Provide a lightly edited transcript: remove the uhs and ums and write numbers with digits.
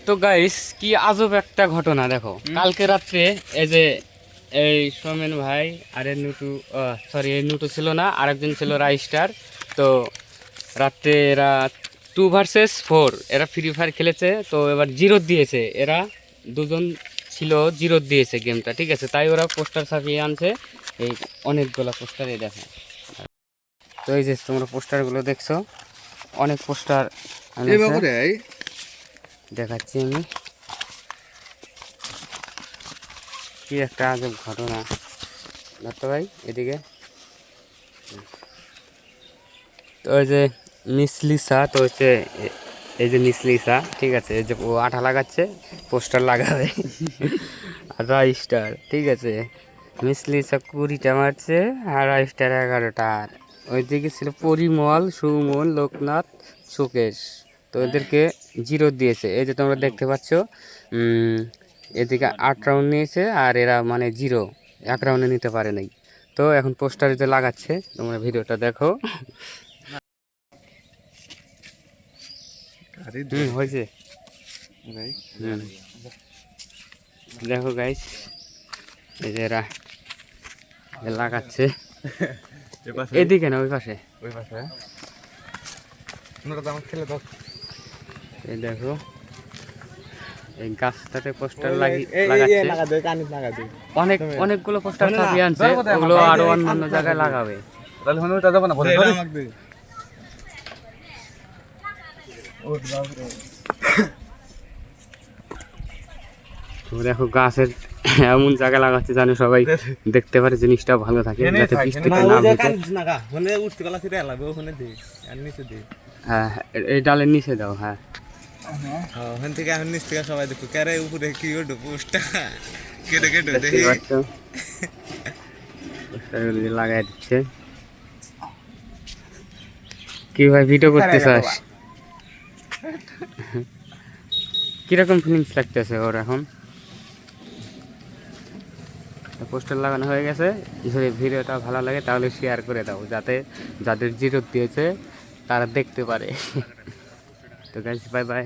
তো গাইস কি আজব একটা ঘটনা দেখো, কালকে রাত্রে এই যে এই সোমেন ভাই আর এর নুটু, সরি এই নুটু ছিল না, আরেকজন ছিল রাইস্টার। তো রাত্রে এরা 2 ভার্সেস 4 এরা ফ্রি ফায়ার খেলেছে। তো এবার জিরো দিয়েছে, এরা দুজন ছিল জিরো দিয়েছে গেমটা, ঠিক আছে। তাই ওরা পোস্টার ছাপিয়ে আনছে, এই অনেকগুলো পোস্টার এই দেখো। তো এই যে তোমরা পোস্টারগুলো দেখছো, অনেক পোস্টার দেখাচ্ছি আমি। কি একটা আজব ঘটনা দত্ত ভাই এদিকে। তো ওই যে মিসলিসা, তো হচ্ছে এই যে মিসলিসা, ঠিক আছে, এই যে ও আঠা লাগাচ্ছে, পোস্টার লাগাবে। আর রাইস্টার, ঠিক আছে, মিসলিসা 20টা মারছে আর রাইস্টার 11টা। আর ওইদিকে ছিল পরিমল, সুমন, লোকনাথ, সুকেশ। তো এদেরকে জিরো দিয়েছে, এই যে তোমরা দেখতে পাচ্ছ। এদিকে 8 রাউন্ড নিয়েছে আর এরা মানে জিরো, 1 রাউন্ডে নিতে পারে নাই। তো এখন পোস্টারে যে লাগাচ্ছে, তোমরা ভিডিওটা দেখো। হয়েছে। দেখো গাইস, এই যে এরা লাগাচ্ছে এদিকে না ওই পাশে, এই দেখো এই গাছটাতে পোস্টার লাগাচ্ছে। অনেকগুলো পোস্টার ছাপিয়ে আনছে, ওগুলো আরো অন্যান্য জায়গায় লাগাবে। দেখো গাছের এমন জায়গা লাগাচ্ছে জানে সবাই দেখতে পারে, জিনিসটা ভালো থাকে, যাতে বৃষ্টিতে না ভিজে। হ্যাঁ, এই ডালের নিচে দাও। হ্যাঁ, ওখান থেকে এখন নিচ থেকে সবাই দেখো ক্যারে উপরে কি ওঠো পোস্টটা কেটে কেটে দেখি লাগাই দিচ্ছে। কি ভাই ভিডিও করতে চাস? কিরকম ফিলিংস লাগতেছে ওর এখন? পোস্টার লাগানো হয়ে গেছে। যদি ভিডিওটা ভালো লাগে তাহলে শেয়ার করে দাও, যাতে যাদের জিরো দিয়েছে তারা দেখতে পারে। তো গাইস, বাই বাই।